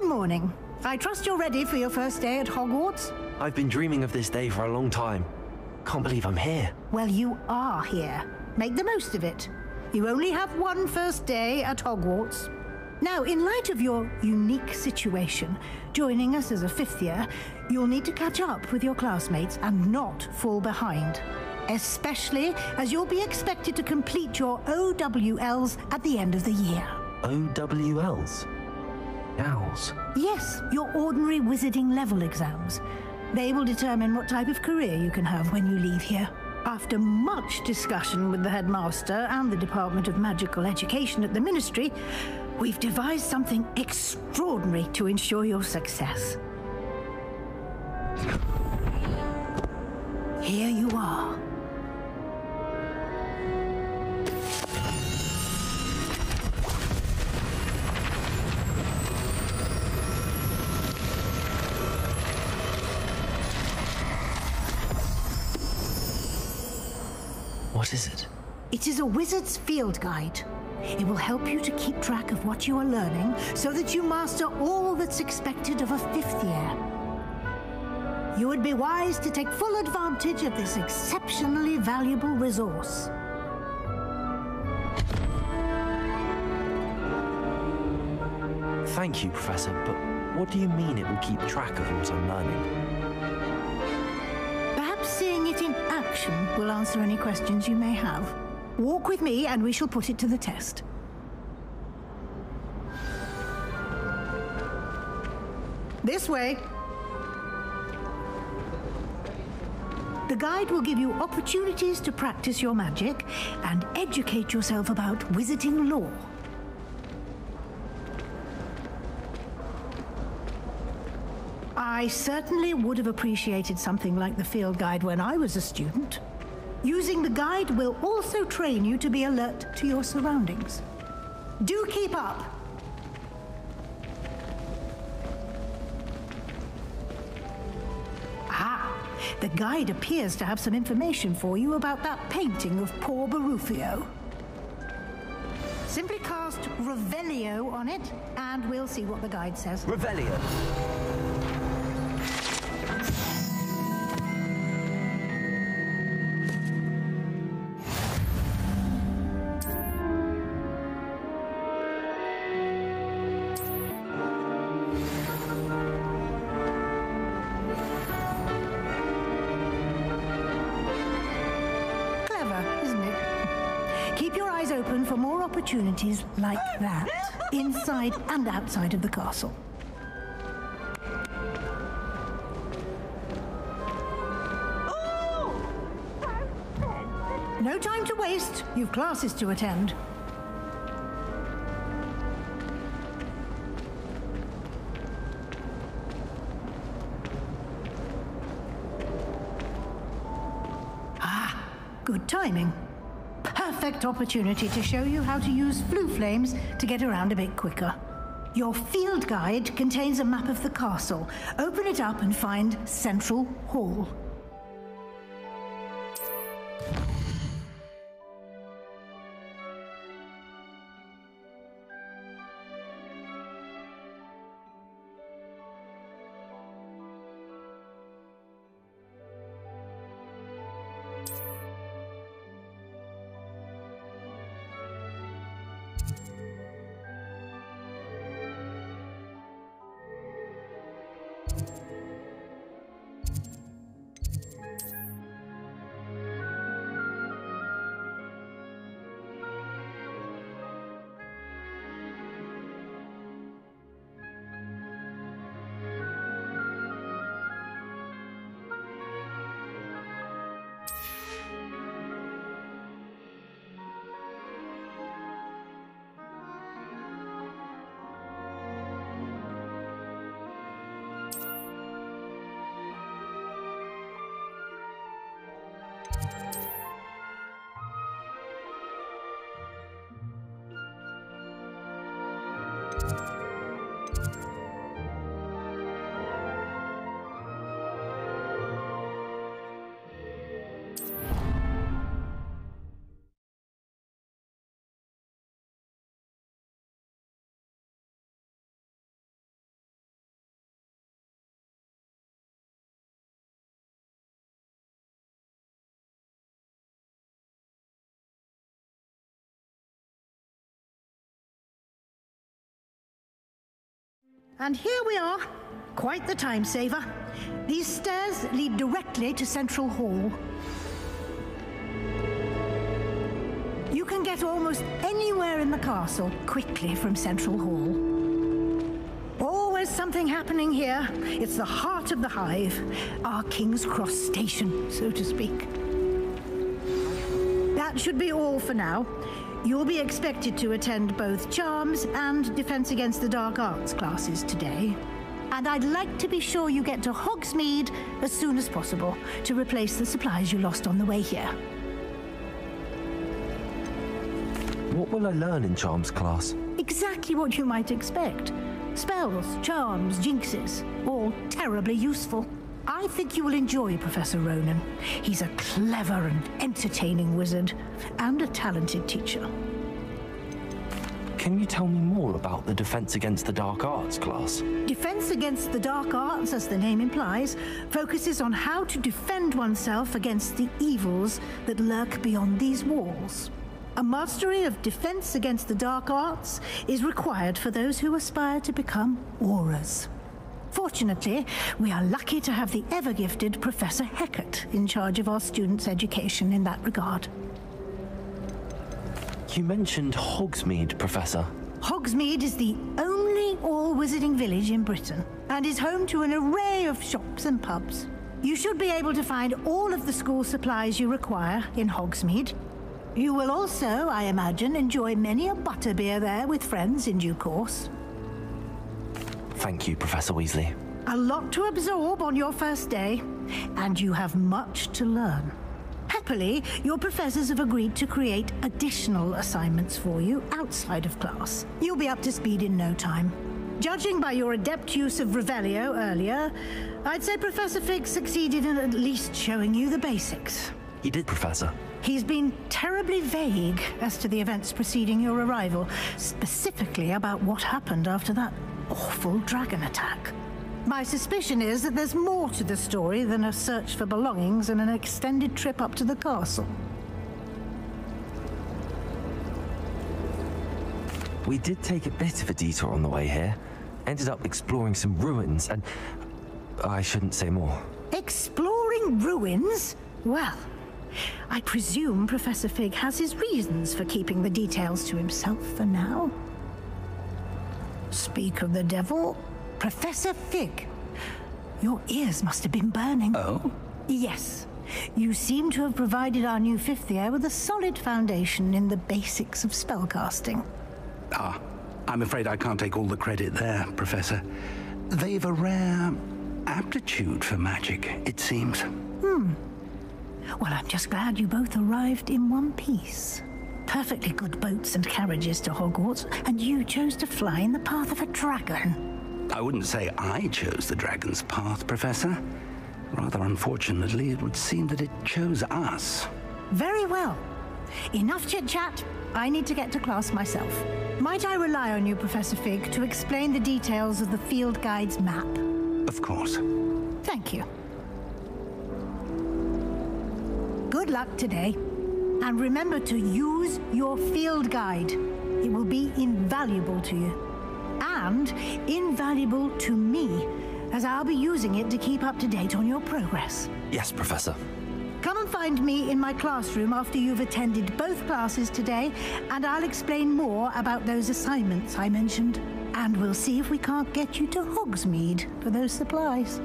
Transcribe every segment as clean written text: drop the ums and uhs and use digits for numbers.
Good morning. I trust you're ready for your first day at Hogwarts? I've been dreaming of this day for a long time. Can't believe I'm here. Well, you are here. Make the most of it. You only have one first day at Hogwarts. Now, in light of your unique situation, joining us as a fifth year, you'll need to catch up with your classmates and not fall behind. Especially as you'll be expected to complete your OWLs at the end of the year. OWLs? Owls? Yes, your ordinary wizarding level exams. They will determine what type of career you can have when you leave here. After much discussion with the headmaster and the Department of Magical Education at the Ministry, we've devised something extraordinary to ensure your success. Here you are. What is it? It is a wizard's field guide. It will help you to keep track of what you are learning so that you master all that's expected of a fifth year. You would be wise to take full advantage of this exceptionally valuable resource. Thank you, Professor, but what do you mean it will keep track of what I'm learning? Perhaps seeing it in action will answer any questions you may have. Walk with me and we shall put it to the test. This way. The guide will give you opportunities to practice your magic and educate yourself about wizarding lore. I certainly would have appreciated something like the field guide when I was a student. Using the guide will also train you to be alert to your surroundings. Do keep up! Ah, the guide appears to have some information for you about that painting of poor Barufio. Simply cast Revelio on it, and we'll see what the guide says. Revelio. Open for more opportunities like that, inside and outside of the castle. No time to waste. You've classes to attend. Ah, good timing. Perfect opportunity to show you how to use flue flames to get around a bit quicker. Your field guide contains a map of the castle. Open it up and find Central Hall. And here we are. Quite the time saver. These stairs lead directly to Central Hall. You can get almost anywhere in the castle quickly from Central Hall. Always something happening here. It's the heart of the hive, our King's Cross station, so to speak. That should be all for now. You'll be expected to attend both Charms and Defense Against the Dark Arts classes today. And I'd like to be sure you get to Hogsmeade as soon as possible to replace the supplies you lost on the way here. What will I learn in Charms class? Exactly what you might expect. Spells, charms, jinxes, all terribly useful. I think you will enjoy Professor Ronan. He's a clever and entertaining wizard, and a talented teacher. Can you tell me more about the Defense Against the Dark Arts class? Defense Against the Dark Arts, as the name implies, focuses on how to defend oneself against the evils that lurk beyond these walls. A mastery of Defense Against the Dark Arts is required for those who aspire to become auras. Fortunately, we are lucky to have the ever-gifted Professor Heckert in charge of our students' education in that regard. You mentioned Hogsmeade, Professor. Hogsmeade is the only all-wizarding village in Britain and is home to an array of shops and pubs. You should be able to find all of the school supplies you require in Hogsmeade. You will also, I imagine, enjoy many a butterbeer there with friends in due course. Thank you, Professor Weasley. A lot to absorb on your first day, and you have much to learn. Happily, your professors have agreed to create additional assignments for you outside of class. You'll be up to speed in no time. Judging by your adept use of Revelio earlier, I'd say Professor Fig succeeded in at least showing you the basics. He did, Professor. He's been terribly vague as to the events preceding your arrival, specifically about what happened after that awful dragon attack. My suspicion is that there's more to the story than a search for belongings and an extended trip up to the castle. We did take a bit of a detour on the way here. Ended up exploring some ruins and... I shouldn't say more. Exploring ruins? Well, I presume Professor Fig has his reasons for keeping the details to himself for now. Speak of the devil, Professor Fig. Your ears must have been burning. Oh? Yes. You seem to have provided our new fifth year with a solid foundation in the basics of spellcasting. Ah, I'm afraid I can't take all the credit there, Professor. They've a rare aptitude for magic, it seems. Well, I'm just glad you both arrived in one piece. Perfectly good boats and carriages to Hogwarts, and you chose to fly in the path of a dragon. I wouldn't say I chose the dragon's path, Professor. Rather unfortunately, it would seem that it chose us. Very well. Enough chit-chat. I need to get to class myself. Might I rely on you, Professor Fig, to explain the details of the field guide's map? Of course. Thank you. Good luck today. And remember to use your field guide. It will be invaluable to you. And invaluable to me, as I'll be using it to keep up to date on your progress. Yes, Professor. Come and find me in my classroom after you've attended both classes today, and I'll explain more about those assignments I mentioned. And we'll see if we can't get you to Hogsmeade for those supplies.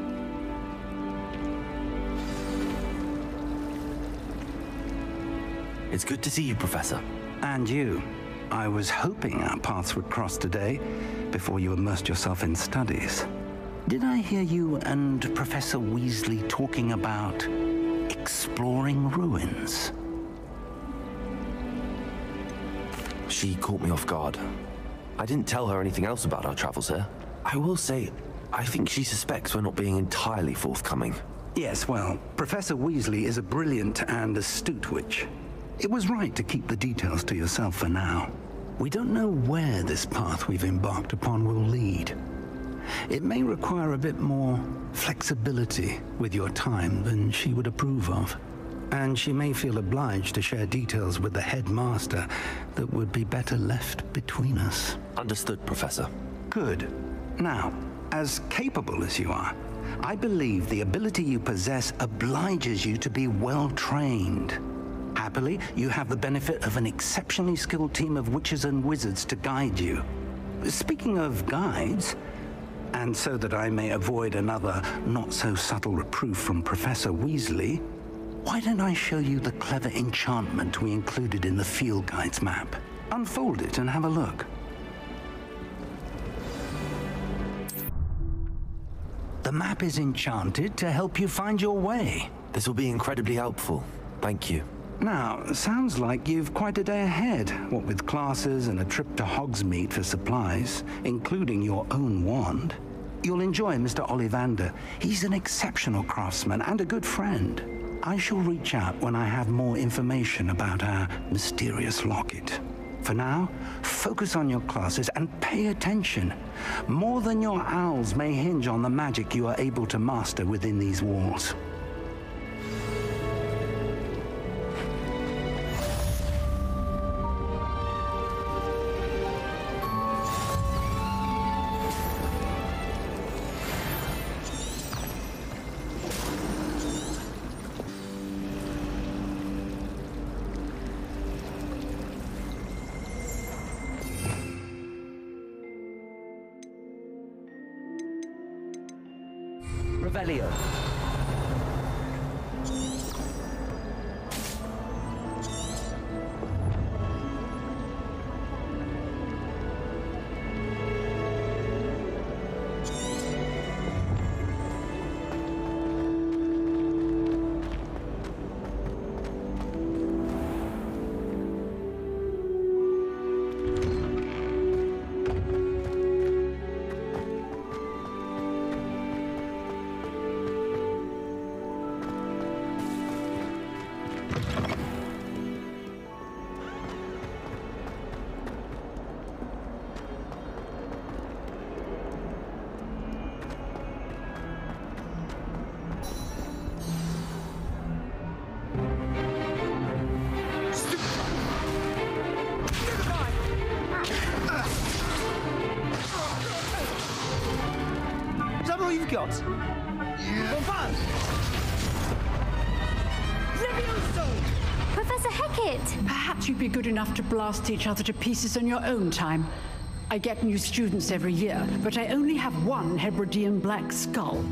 It's good to see you, Professor. And you. I was hoping our paths would cross today, before you immersed yourself in studies. Did I hear you and Professor Weasley talking about exploring ruins? She caught me off guard. I didn't tell her anything else about our travels here. I will say, I think she suspects we're not being entirely forthcoming. Yes, well, Professor Weasley is a brilliant and astute witch. It was right to keep the details to yourself for now. We don't know where this path we've embarked upon will lead. It may require a bit more flexibility with your time than she would approve of. And she may feel obliged to share details with the headmaster that would be better left between us. Understood, Professor. Good. Now, as capable as you are, I believe the ability you possess obliges you to be well trained. Happily, you have the benefit of an exceptionally skilled team of witches and wizards to guide you. Speaking of guides, and so that I may avoid another not-so-subtle reproof from Professor Weasley, why don't I show you the clever enchantment we included in the field guide's map? Unfold it and have a look. The map is enchanted to help you find your way. This will be incredibly helpful. Thank you. Now, sounds like you've quite a day ahead, what with classes and a trip to Hogsmeade for supplies, including your own wand. You'll enjoy Mr. Ollivander. He's an exceptional craftsman and a good friend. I shall reach out when I have more information about our mysterious locket. For now, focus on your classes and pay attention. More than your owls may hinge on the magic you are able to master within these walls. Revelio. Got? LeviOOOsa! Professor Hecat! Perhaps you'd be good enough to blast each other to pieces on your own time. I get new students every year, but I only have one Hebridean black skull.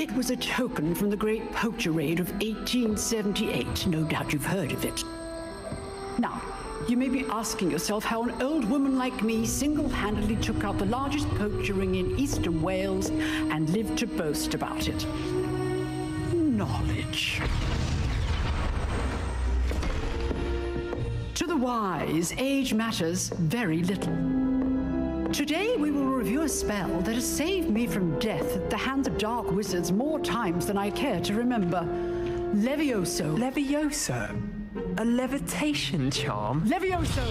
It was a token from the Great Poacher Raid of 1878. No doubt you've heard of it. Now, you may be asking yourself how an old woman like me single-handedly took out the largest poacher ring in eastern Wales and lived to boast about it. Knowledge. To the wise, age matters very little. Today we will review a spell that has saved me from death at the hands of dark wizards more times than I care to remember. LeviOOOsa. LeviOOOsa? A levitation charm? LeviOOOsa!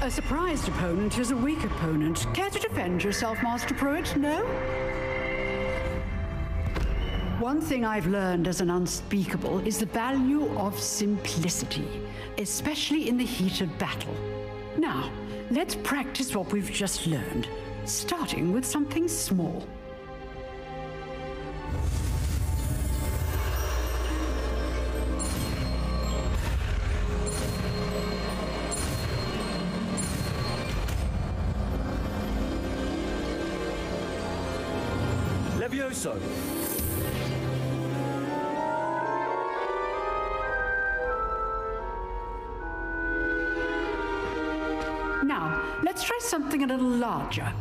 A surprised opponent is a weak opponent. Care to defend yourself, Master Pruitt? No? One thing I've learned as an unspeakable is the value of simplicity, especially in the heat of battle. Now, let's practice what we've just learned, starting with something small. LeviOOOsa! Now, let's try something a little larger.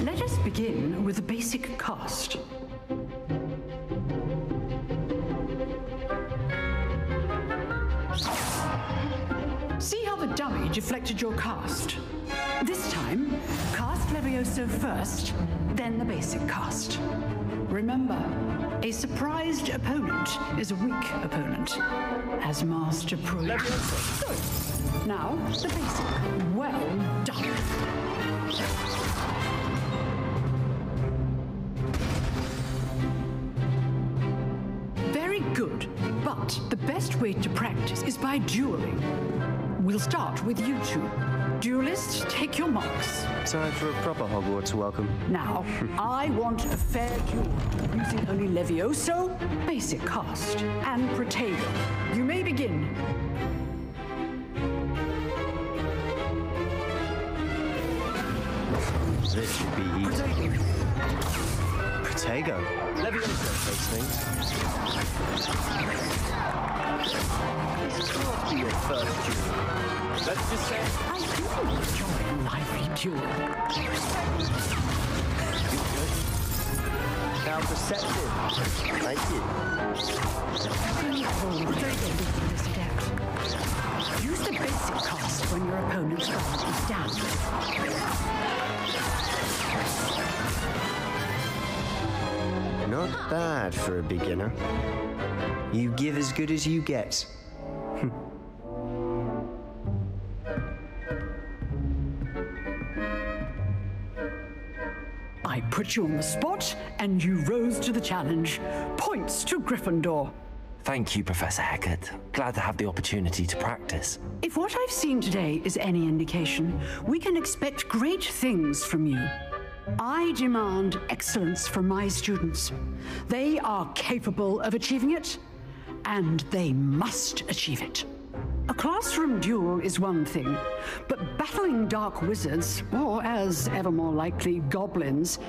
Let us begin with a basic cast. See how the dummy deflected your cast? This time, cast LeviOOOsa first, then the basic cast. Remember, a surprised opponent is a weak opponent, as Master Pruitt. LeviOOOsa! Good. Now, the basic. Well done. Very good. But the best way to practice is by dueling. We'll start with you two. Duelists, take your marks. Time for a proper Hogwarts welcome. Now, I want a fair duel using only LeviOOOsa, basic cast, and Protego. You may begin. This should be easy. Protego. LeviOOOsa takes things. This can't be your first duel. Let's just say I do enjoy a lively duel. how perceptive. Thank you. Use the basic cast when your opponent's guard is down. Not bad for a beginner. You give as good as you get. I put you on the spot, and you rose to the challenge. Points to Gryffindor. Thank you, Professor Hecat. Glad to have the opportunity to practice. If what I've seen today is any indication, we can expect great things from you. I demand excellence from my students. They are capable of achieving it, and they must achieve it. A classroom duel is one thing, but battling dark wizards, or as ever more likely, goblins,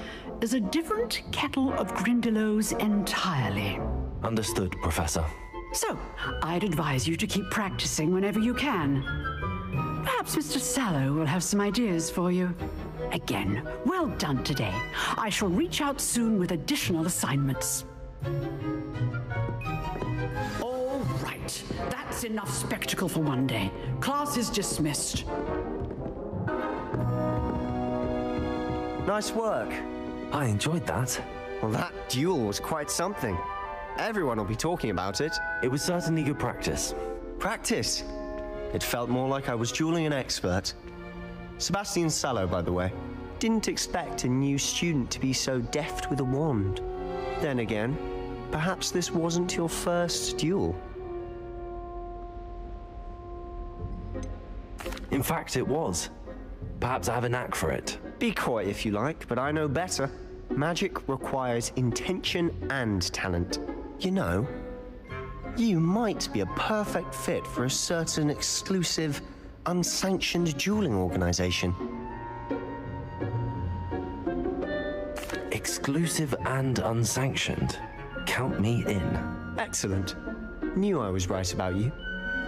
is a different kettle of Grindylows entirely. Understood, Professor. So, I'd advise you to keep practicing whenever you can. Perhaps Mr. Sallow will have some ideas for you. Again, well done today. I shall reach out soon with additional assignments. All right, that's enough spectacle for one day. Class is dismissed. Nice work. I enjoyed that. Well, that duel was quite something. Everyone will be talking about it. It was certainly good practice. Practice. It felt more like I was dueling an expert. Sebastian Sallow, by the way. Didn't expect a new student to be so deft with a wand. Then again, perhaps this wasn't your first duel. In fact, it was. Perhaps I have a knack for it. Be coy if you like, but I know better. Magic requires intention and talent. You know, you might be a perfect fit for a certain exclusive, unsanctioned dueling organization. Exclusive and unsanctioned. Count me in. Excellent. Knew I was right about you.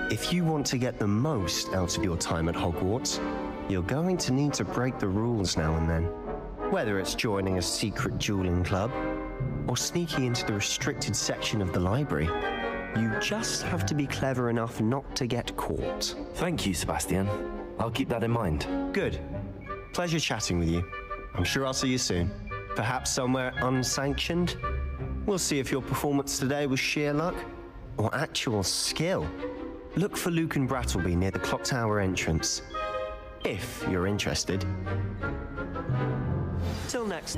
If you want to get the most out of your time at Hogwarts, you're going to need to break the rules now and then. Whether it's joining a secret dueling club, or sneaking into the restricted section of the library, you just have to be clever enough not to get caught. Thank you, Sebastian. I'll keep that in mind. Good. Pleasure chatting with you. I'm sure I'll see you soon. Perhaps somewhere unsanctioned? We'll see if your performance today was sheer luck or actual skill. Look for Luke and Brattleby near the clock tower entrance, if you're interested. Till next.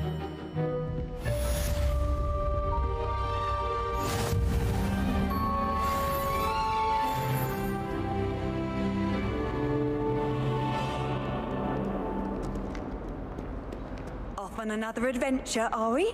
Off on another adventure, are we?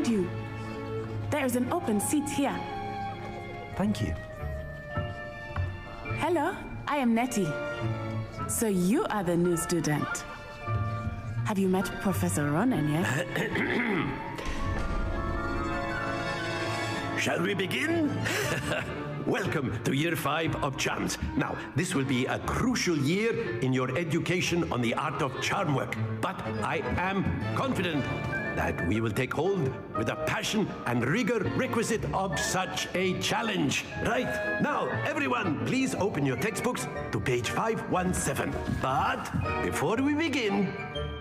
behind you. There is an open seat here. Thank you. Hello, I am Nettie. So you are the new student. Have you met Professor Ronan yet? Shall we begin? Welcome to Year 5 of Charms. Now, this will be a crucial year in your education on the art of charm work. But I am confident that we will take hold with the passion and rigor requisite of such a challenge. Right, now, everyone, please open your textbooks to page 517. But before we begin,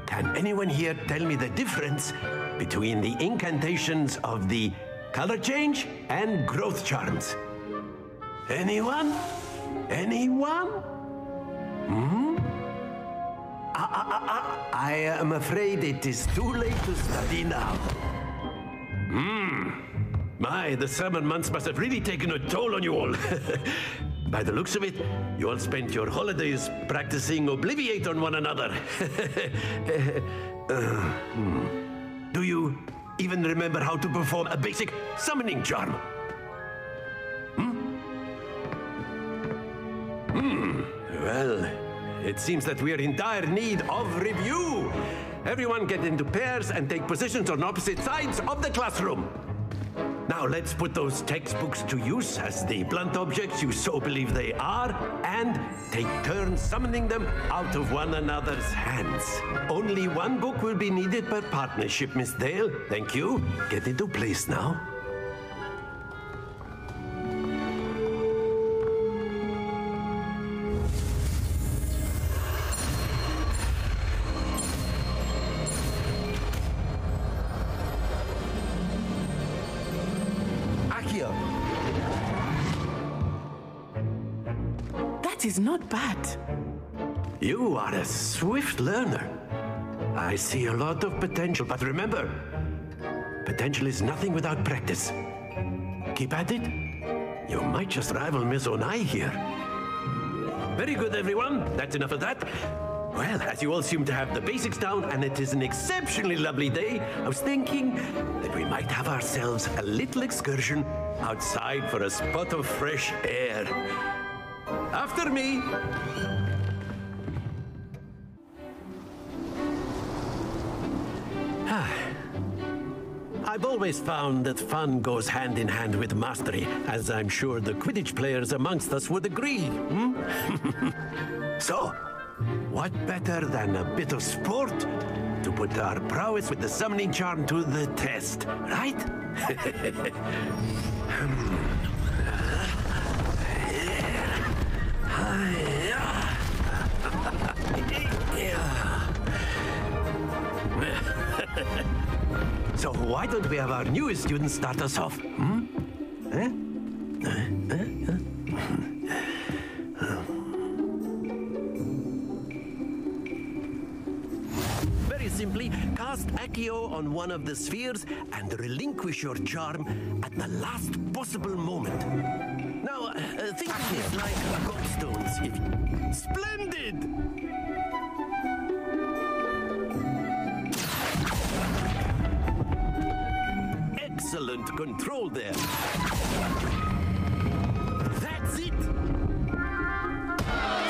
can anyone here tell me the difference between the incantations of the color change and growth charms? Anyone? Anyone? I am afraid it is too late to study now. My, the summer months must have really taken a toll on you all. By the looks of it, you all spent your holidays practicing Obliviate on one another. Do you even remember how to perform a basic summoning charm? Well, it seems that we are in dire need of review. Everyone get into pairs and take positions on opposite sides of the classroom. Now let's put those textbooks to use as the blunt objects you so believe they are, and take turns summoning them out of one another's hands. Only one book will be needed per partnership, Miss Dale. Thank you. Get into place now. That is not bad. You are a swift learner. I see a lot of potential, but remember, potential is nothing without practice. Keep at it. You might just rival Miss Onai here. Very good, everyone. That's enough of that. Well, as you all seem to have the basics down, and it is an exceptionally lovely day, I was thinking that we might have ourselves a little excursion outside for a spot of fresh air. After me. I've always found that fun goes hand in hand with mastery, as I'm sure the Quidditch players amongst us would agree. So, what better than a bit of sport to put our prowess with the summoning charm to the test, right? So why don't we have our newest student start us off? Very simply, cast Accio on one of the spheres and relinquish your charm at the last possible moment. Now, think of this like gobstones. Splendid! Excellent control there. That's it.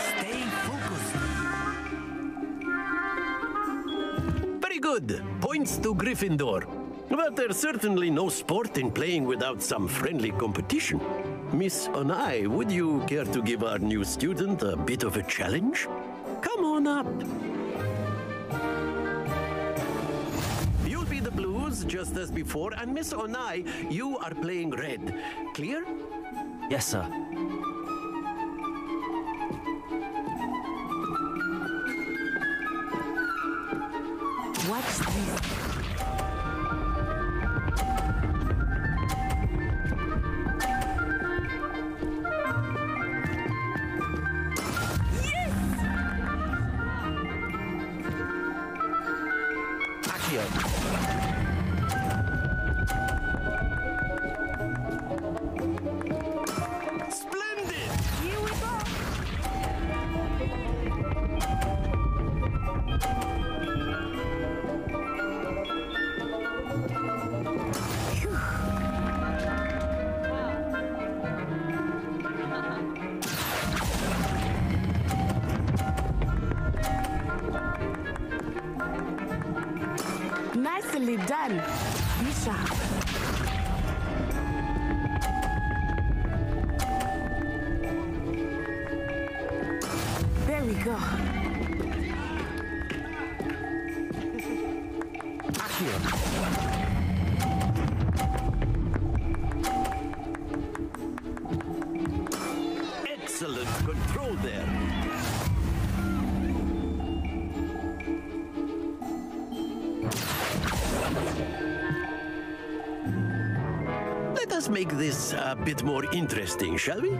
Stay focused. Very good. Points to Gryffindor. But there's certainly no sport in playing without some friendly competition. Miss Onai, would you care to give our new student a bit of a challenge? Come on up. You'll be the blues just as before, and Miss Onai, you are playing red. Clear? Yes, sir. Watch this. Nicely done. Be sharp. There we go. Excellent control there. Let us make this a bit more interesting, shall we?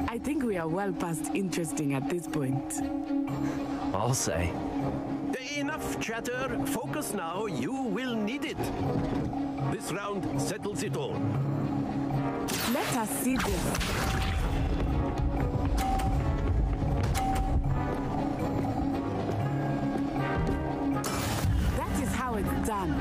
I think we are well past interesting at this point. I'll say. Enough chatter. Focus now. You will need it. This round settles it all. Let us see this. That is how it's done.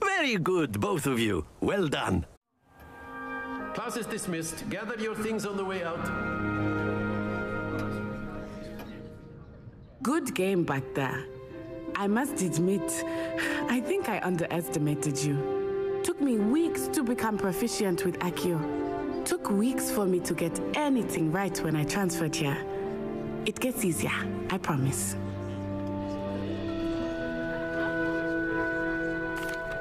Very good, both of you. Well done. Class is dismissed. Gather your things on the way out. Good game back there. I must admit, I think I underestimated you. Took me weeks to become proficient with Accio. Took weeks for me to get anything right when I transferred here. It gets easier, I promise.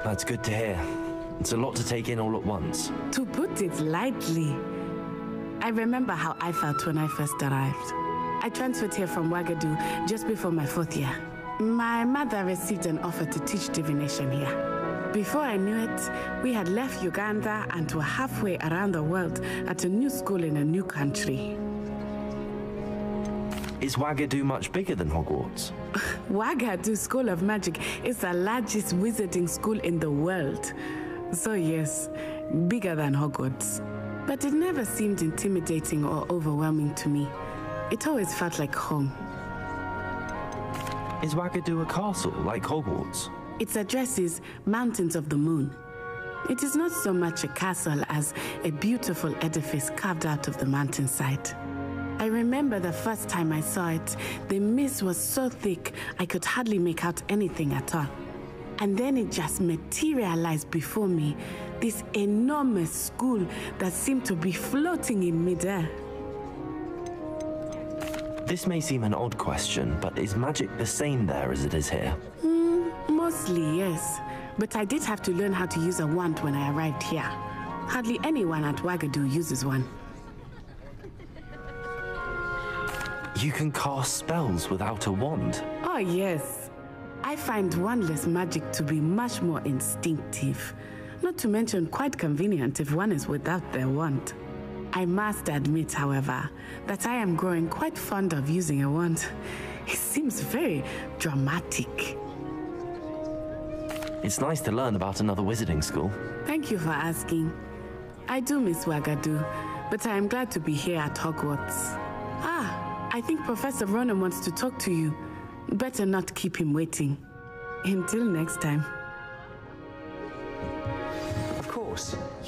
That's good to hear. It's a lot to take in all at once. To put it lightly, I remember how I felt when I first arrived. I transferred here from Ouagadougou just before my 4th year. My mother received an offer to teach divination here. Before I knew it, we had left Uganda and were halfway around the world at a new school in a new country. Is Ouagadougou much bigger than Hogwarts? Ouagadougou School of Magic is the largest wizarding school in the world. So yes, bigger than Hogwarts. But it never seemed intimidating or overwhelming to me. It always felt like home. Is Ouagadougou a castle like Hogwarts? Its address is Mountains of the Moon. It is not so much a castle as a beautiful edifice carved out of the mountainside. I remember the first time I saw it, the mist was so thick I could hardly make out anything at all. And then it just materialized before me, this enormous school that seemed to be floating in midair. This may seem an odd question, but is magic the same there as it is here? Mostly, yes. But I did have to learn how to use a wand when I arrived here. Hardly anyone at Ouagadougou uses one. You can cast spells without a wand? Oh, yes. I find wandless magic to be much more instinctive. Not to mention quite convenient if one is without their wand. I must admit, however, that I am growing quite fond of using a wand. It seems very dramatic. It's nice to learn about another wizarding school. Thank you for asking. I do miss Ouagadougou, but I am glad to be here at Hogwarts. I think Professor Ronan wants to talk to you. Better not keep him waiting. Until next time. Of course,